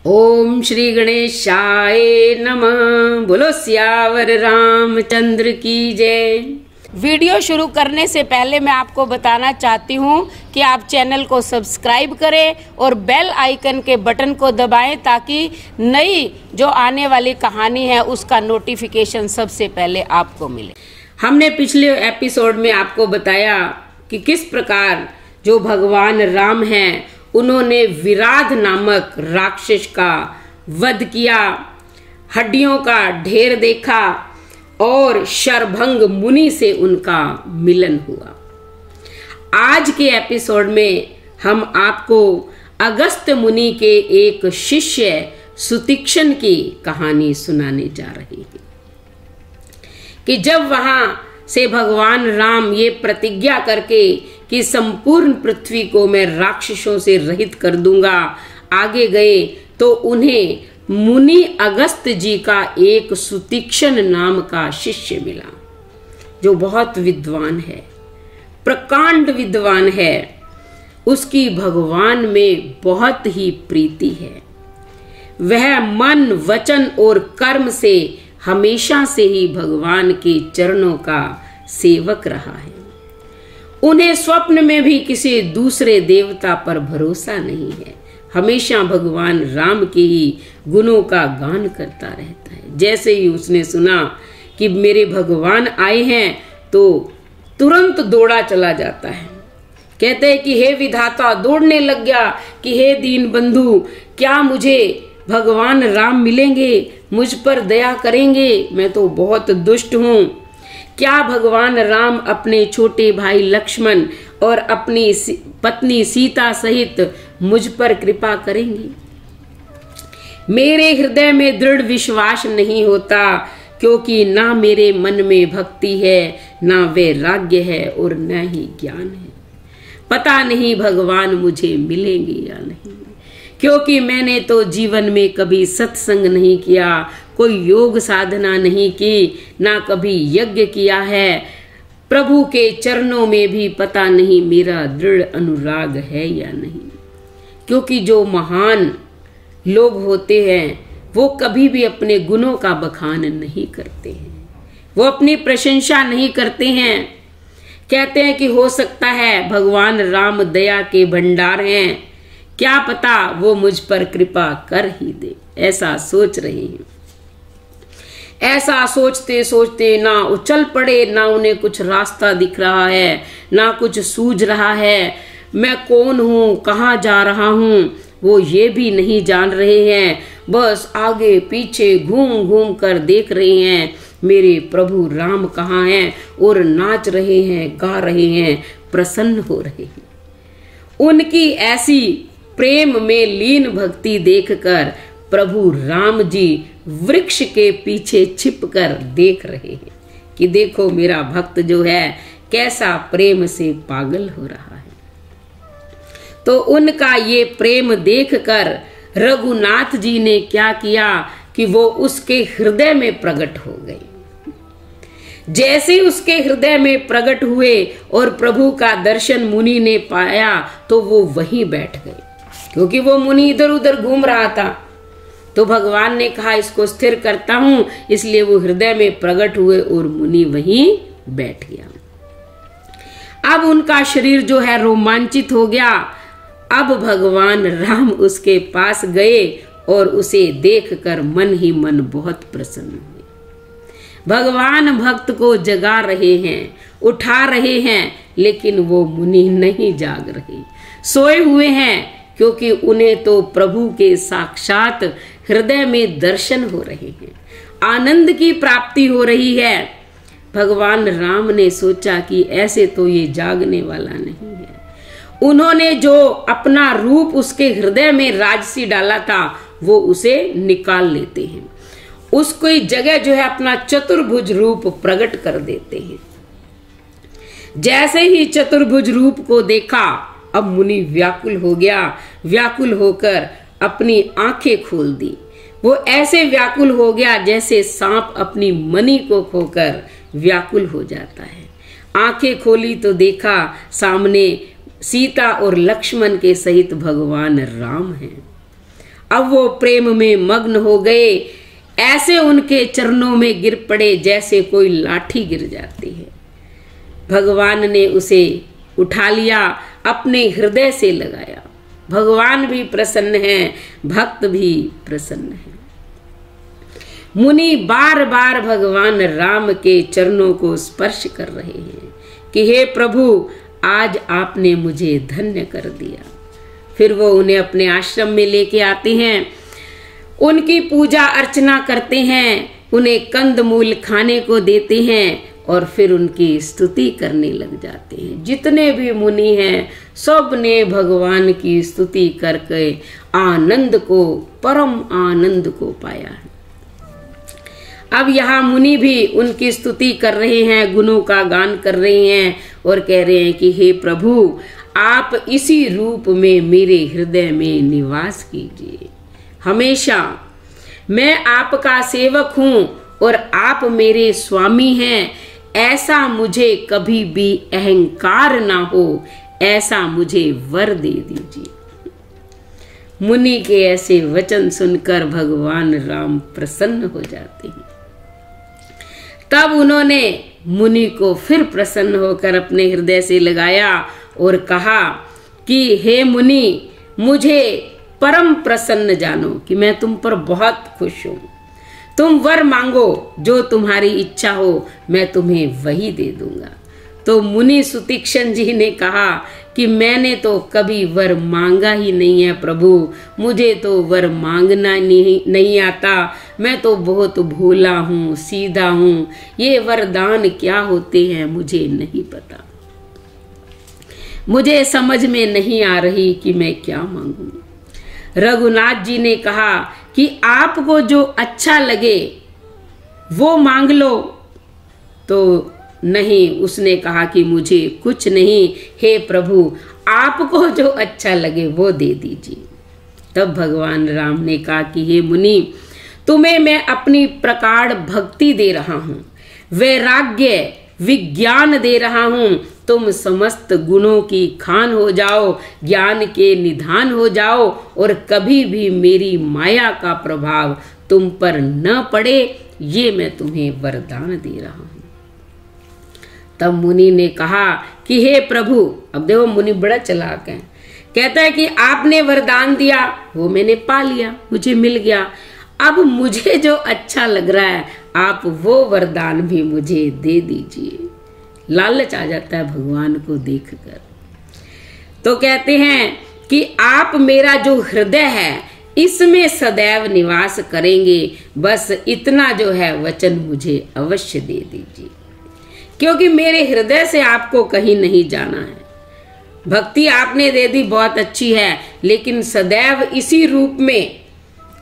ओम श्री गणेशाय नमः। बोलो सियावर रामचंद्र की जय। वीडियो शुरू करने से पहले मैं आपको बताना चाहती हूँ कि आप चैनल को सब्सक्राइब करें और बेल आइकन के बटन को दबाएं ताकि नई जो आने वाली कहानी है उसका नोटिफिकेशन सबसे पहले आपको मिले। हमने पिछले एपिसोड में आपको बताया कि किस प्रकार जो भगवान राम हैं उन्होंने विराध नामक राक्षस का वध किया, हड्डियों का ढेर देखा और शरभंग मुनि से उनका मिलन हुआ। आज के एपिसोड में हम आपको अगस्त्य मुनि के एक शिष्य सुतीक्ष्ण की कहानी सुनाने जा रहे हैं कि जब वहां से भगवान राम ये प्रतिज्ञा करके कि संपूर्ण पृथ्वी को मैं राक्षसों से रहित कर दूंगा आगे गए, तो उन्हें मुनि अगस्त्य जी का एक सुतीक्ष्ण नाम का शिष्य मिला जो बहुत विद्वान है, प्रकांड विद्वान है। उसकी भगवान में बहुत ही प्रीति है। वह मन, वचन और कर्म से हमेशा से ही भगवान के चरणों का सेवक रहा है। उन्हें स्वप्न में भी किसी दूसरे देवता पर भरोसा नहीं है। हमेशा भगवान राम के ही गुणों का गान करता रहता है। जैसे ही उसने सुना कि मेरे भगवान आए हैं तो तुरंत दौड़ा चला जाता है। कहते हैं कि हे विधाता, दौड़ने लग गया कि हे दीन बंधु, क्या मुझे भगवान राम मिलेंगे, मुझ पर दया करेंगे, मैं तो बहुत दुष्ट हूं। क्या भगवान राम अपने छोटे भाई लक्ष्मण और अपनी पत्नी सीता सहित मुझ पर कृपा करेंगे? मेरे हृदय में दृढ़ विश्वास नहीं होता, क्योंकि ना मेरे मन में भक्ति है, ना वैराग्य है और न ही ज्ञान है। पता नहीं भगवान मुझे मिलेंगे या नहीं, क्योंकि मैंने तो जीवन में कभी सत्संग नहीं किया, कोई योग साधना नहीं की, ना कभी यज्ञ किया है। प्रभु के चरणों में भी पता नहीं मेरा दृढ़ अनुराग है या नहीं। क्योंकि जो महान लोग होते हैं वो कभी भी अपने गुणों का बखान नहीं करते हैं, वो अपनी प्रशंसा नहीं करते हैं। कहते हैं कि हो सकता है भगवान राम दया के भंडार हैं, क्या पता वो मुझ पर कृपा कर ही दे, ऐसा सोच रहे हैं। ऐसा सोचते सोचते ना उछल पड़े, ना उन्हें कुछ रास्ता दिख रहा है, ना कुछ सूझ रहा है। मैं कौन हूँ, कहाँ जा रहा हूँ, वो ये भी नहीं जान रहे हैं। बस आगे पीछे घूम घूम कर देख रहे हैं मेरे प्रभु राम कहाँ हैं, और नाच रहे हैं, गा रहे हैं, प्रसन्न हो रहे हैं। उनकी ऐसी प्रेम में लीन भक्ति देखकर प्रभु राम जी वृक्ष के पीछे छिपकर देख रहे हैं कि देखो मेरा भक्त जो है कैसा प्रेम से पागल हो रहा है। तो उनका ये प्रेम देखकर रघुनाथ जी ने क्या किया कि वो उसके हृदय में प्रकट हो गए। जैसे उसके हृदय में प्रकट हुए और प्रभु का दर्शन मुनि ने पाया तो वो वहीं बैठ गए, क्योंकि वो मुनि इधर उधर घूम रहा था। तो भगवान ने कहा इसको स्थिर करता हूं, इसलिए वो हृदय में प्रकट हुए और मुनि वहीं बैठ गया। अब उनका शरीर जो है रोमांचित हो गया। अब भगवान राम उसके पास गए और उसे देखकर मन ही मन बहुत प्रसन्न हुए। भगवान भक्त को जगा रहे हैं, उठा रहे हैं, लेकिन वो मुनि नहीं जाग रहे, सोए हुए हैं, क्योंकि उन्हें तो प्रभु के साक्षात हृदय में दर्शन हो रहे हैं, आनंद की प्राप्ति हो रही है। भगवान राम ने सोचा कि ऐसे तो ये जागने वाला नहीं है। उन्होंने जो अपना रूप उसके हृदय में राजसी डाला था वो उसे निकाल लेते हैं, उसको जगह जो है अपना चतुर्भुज रूप प्रकट कर देते हैं। जैसे ही चतुर्भुज रूप को देखा अब मुनि व्याकुल हो गया। व्याकुल होकर अपनी आंखें खोल दी। वो ऐसे व्याकुल हो गया जैसे सांप अपनी मणि को खोकर व्याकुल हो जाता है। आंखें खोली तो देखा सामने सीता और लक्ष्मण के सहित भगवान राम हैं। अब वो प्रेम में मग्न हो गए, ऐसे उनके चरणों में गिर पड़े जैसे कोई लाठी गिर जाती है। भगवान ने उसे उठा लिया, अपने हृदय से लगाया। भगवान भी प्रसन्न है, भक्त भी प्रसन्न है। मुनि बार बार भगवान राम के चरणों को स्पर्श कर रहे हैं कि हे प्रभु, आज आपने मुझे धन्य कर दिया। फिर वो उन्हें अपने आश्रम में लेके आते हैं, उनकी पूजा अर्चना करते हैं, उन्हें कंद मूल खाने को देते हैं और फिर उनकी स्तुति करने लग जाते हैं। जितने भी मुनि हैं सब ने भगवान की स्तुति करके आनंद को, परम आनंद को पाया है। अब यहाँ मुनि भी उनकी स्तुति कर रहे हैं, गुणों का गान कर रहे हैं और कह रहे हैं कि हे प्रभु, आप इसी रूप में मेरे हृदय में निवास कीजिए हमेशा। मैं आपका सेवक हूँ और आप मेरे स्वामी हैं। ऐसा मुझे कभी भी अहंकार ना हो, ऐसा मुझे वर दे दीजिए। मुनि के ऐसे वचन सुनकर भगवान राम प्रसन्न हो जाते हैं। तब उन्होंने मुनि को फिर प्रसन्न होकर अपने हृदय से लगाया और कहा कि हे मुनि, मुझे परम प्रसन्न जानो कि मैं तुम पर बहुत खुश हूं। तुम वर मांगो, जो तुम्हारी इच्छा हो मैं तुम्हें वही दे दूंगा। तो मुनि सुतीक्षण जी ने कहा कि मैंने तो कभी वर मांगा ही नहीं है प्रभु, मुझे तो वर मांगना नहीं आता। मैं तो बहुत भोला हूँ, सीधा हूँ। ये वरदान क्या होते हैं मुझे नहीं पता। मुझे समझ में नहीं आ रही कि मैं क्या मांगू। रघुनाथ जी ने कहा कि आपको जो अच्छा लगे वो मांग लो। तो नहीं, उसने कहा कि मुझे कुछ नहीं, हे प्रभु, आपको जो अच्छा लगे वो दे दीजिए। तब भगवान राम ने कहा कि हे मुनि, तुम्हें मैं अपनी प्रगाढ़ भक्ति दे रहा हूँ, वैराग्य विज्ञान दे रहा हूँ। तुम समस्त गुणों की खान हो जाओ, ज्ञान के निधान हो जाओ और कभी भी मेरी माया का प्रभाव तुम पर न पड़े, ये मैं तुम्हें वरदान दे रहा हूँ। तब मुनि ने कहा कि हे प्रभु, अब देखो मुनि बड़ा चालाक है, कहता है कि आपने वरदान दिया वो मैंने पा लिया, मुझे मिल गया। अब मुझे जो अच्छा लग रहा है आप वो वरदान भी मुझे दे दीजिए। लालच आ जाता है भगवान को देखकर। तो कहते हैं कि आप मेरा जो हृदय है इसमें सदैव निवास करेंगे, बस इतना जो है वचन मुझे अवश्य दे दीजिए, क्योंकि मेरे हृदय से आपको कहीं नहीं जाना है। भक्ति आपने दे दी बहुत अच्छी है, लेकिन सदैव इसी रूप में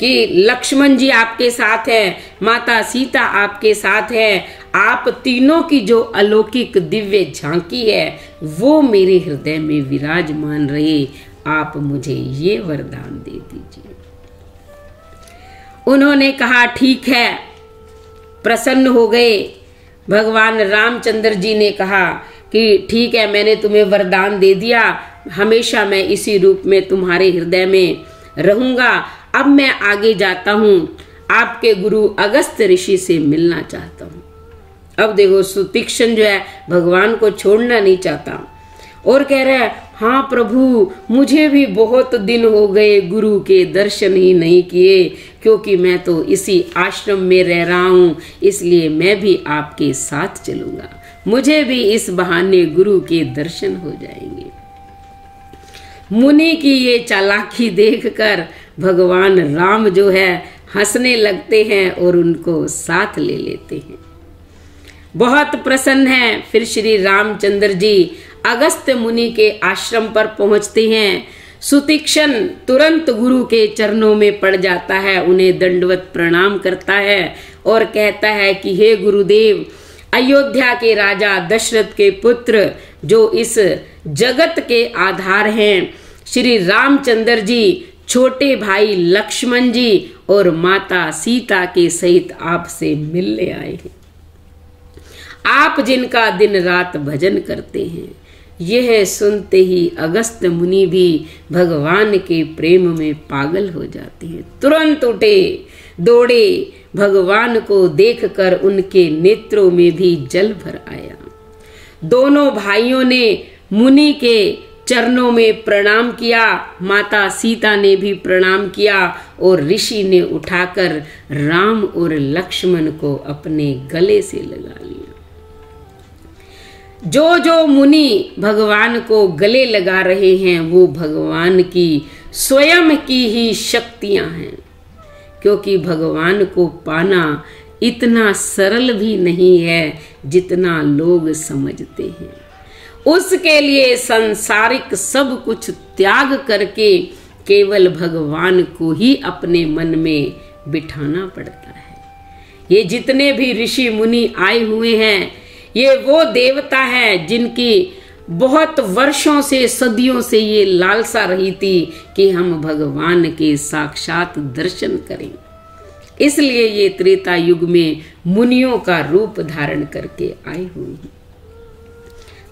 कि लक्ष्मण जी आपके साथ हैं, माता सीता आपके साथ हैं, आप तीनों की जो अलौकिक दिव्य झांकी है वो मेरे हृदय में विराजमान रहे। आप मुझे ये वरदान दे दीजिए। उन्होंने कहा ठीक है, प्रसन्न हो गए। भगवान रामचंद्र जी ने कहा कि ठीक है, मैंने तुम्हें वरदान दे दिया, हमेशा मैं इसी रूप में तुम्हारे हृदय में रहूंगा। अब मैं आगे जाता हूँ, आपके गुरु अगस्त ऋषि से मिलना चाहता हूँ। अब देखो सुतीक्षण जो है भगवान को छोड़ना नहीं चाहता और कह रहा है हाँ प्रभु, मुझे भी बहुत दिन हो गए गुरु के दर्शन ही नहीं किए, क्योंकि मैं तो इसी आश्रम में रह रहा हूँ, इसलिए मैं भी आपके साथ चलूंगा, मुझे भी इस बहाने गुरु के दर्शन हो जाएंगे। मुनि की ये चालाकी देखकर भगवान राम जो है हंसने लगते हैं और उनको साथ ले लेते हैं। बहुत प्रसन्न है। फिर श्री रामचंद्र जी अगस्त मुनि के आश्रम पर पहुंचते हैं। सुतीक्षण तुरंत गुरु के चरणों में पड़ जाता है, उन्हें दंडवत प्रणाम करता है और कहता है कि हे गुरुदेव, अयोध्या के राजा दशरथ के पुत्र जो इस जगत के आधार हैं, श्री रामचंद्र जी छोटे भाई लक्ष्मण जी और माता सीता के सहित आपसे मिलने आए हैं। आप जिनका दिन रात भजन करते हैं, यह सुनते ही अगस्त्य मुनि भी भगवान के प्रेम में पागल हो जाते हैं। तुरंत उठे, दौड़े, भगवान को देखकर उनके नेत्रों में भी जल भर आया। दोनों भाइयों ने मुनि के चरणों में प्रणाम किया, माता सीता ने भी प्रणाम किया और ऋषि ने उठाकर राम और लक्ष्मण को अपने गले से लगा लिया। जो जो मुनि भगवान को गले लगा रहे हैं वो भगवान की स्वयं की ही शक्तियां हैं, क्योंकि भगवान को पाना इतना सरल भी नहीं है जितना लोग समझते हैं। उसके लिए सांसारिक सब कुछ त्याग करके केवल भगवान को ही अपने मन में बिठाना पड़ता है। ये जितने भी ऋषि मुनि आए हुए हैं, ये वो देवता हैं जिनकी बहुत वर्षों से, सदियों से ये लालसा रही थी कि हम भगवान के साक्षात दर्शन करें। इसलिए ये त्रेता युग में मुनियों का रूप धारण करके आए हुए हैं।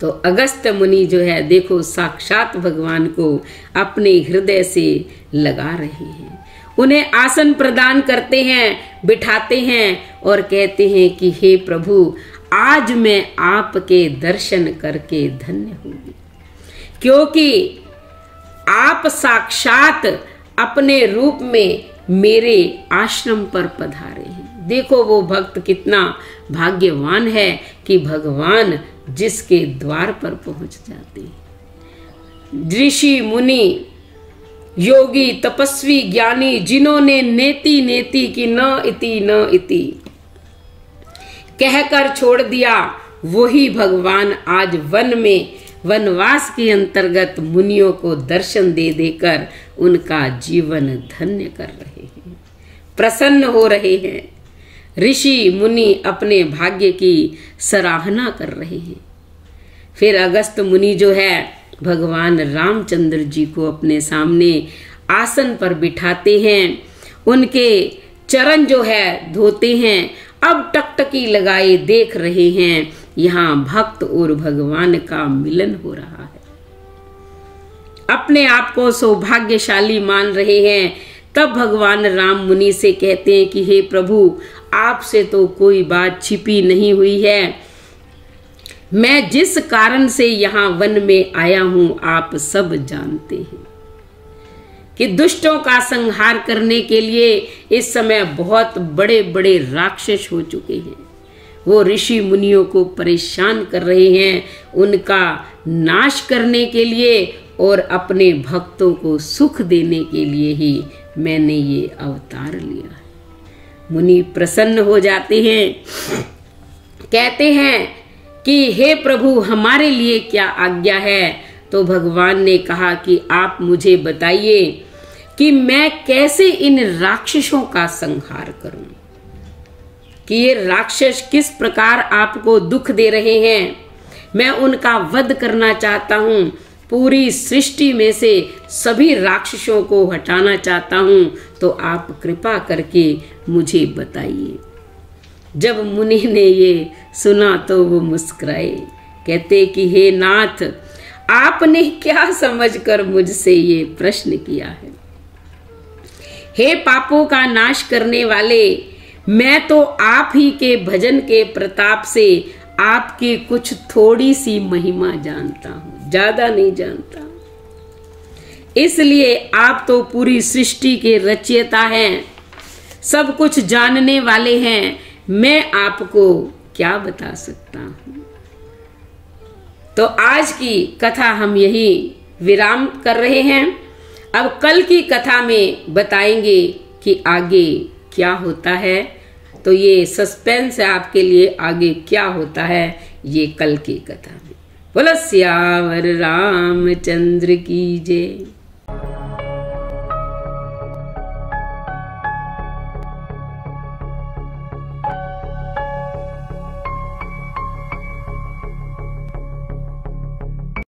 तो अगस्त्य मुनि जो है, देखो साक्षात भगवान को अपने हृदय से लगा रहे हैं। उन्हें आसन प्रदान करते हैं, बिठाते हैं और कहते हैं कि हे प्रभु, आज मैं आपके दर्शन करके धन्य हूंगी, क्योंकि आप साक्षात अपने रूप में मेरे आश्रम पर पधारे हैं। देखो वो भक्त कितना भाग्यवान है कि भगवान जिसके द्वार पर पहुंच जाते हैं। ऋषि मुनि, योगी, तपस्वी, ज्ञानी, जिन्होंने नेति नेति की न इति कहकर छोड़ दिया, वही भगवान आज वन में वनवास के अंतर्गत मुनियों को दर्शन दे देकर उनका जीवन धन्य कर रहे हैं, प्रसन्न हो रहे हैं। ऋषि मुनि अपने भाग्य की सराहना कर रहे हैं। फिर अगस्त्य मुनि जो है भगवान रामचंद्र जी को अपने सामने आसन पर बिठाते हैं, उनके चरण जो है धोते हैं। अब टकटकी लगाए देख रहे हैं, यहाँ भक्त और भगवान का मिलन हो रहा है। अपने आप को सौभाग्यशाली मान रहे हैं। तब भगवान राम मुनि से कहते हैं कि हे प्रभु, आपसे तो कोई बात छिपी नहीं हुई है। मैं जिस कारण से यहाँ वन में आया हूं आप सब जानते हैं कि दुष्टों का संहार करने के लिए इस समय बहुत बड़े बड़े राक्षस हो चुके हैं। वो ऋषि मुनियों को परेशान कर रहे हैं, उनका नाश करने के लिए और अपने भक्तों को सुख देने के लिए ही मैंने ये अवतार लिया है। मुनि प्रसन्न हो जाते हैं, कहते हैं कि हे प्रभु, हमारे लिए क्या आज्ञा है। तो भगवान ने कहा कि आप मुझे बताइए कि मैं कैसे इन राक्षसों का संहार करूं, कि ये राक्षस किस प्रकार आपको दुख दे रहे हैं। मैं उनका वध करना चाहता हूं, पूरी सृष्टि में से सभी राक्षसों को हटाना चाहता हूं, तो आप कृपा करके मुझे बताइए। जब मुनि ने ये सुना तो वो मुस्कुराए, कहते कि हे नाथ, आपने क्या समझकर मुझसे ये प्रश्न किया है। हे पापों का नाश करने वाले, मैं तो आप ही के भजन के प्रताप से आपकी कुछ थोड़ी सी महिमा जानता हूं, ज्यादा नहीं जानता। इसलिए आप तो पूरी सृष्टि के रचयिता हैं, सब कुछ जानने वाले हैं। मैं आपको क्या बता सकता हूं। तो आज की कथा हम यही विराम कर रहे हैं। अब कल की कथा में बताएंगे कि आगे क्या होता है। तो ये सस्पेंस है आपके लिए, आगे क्या होता है ये कल की कथा में। बोलो सियावर रामचंद्र की जय।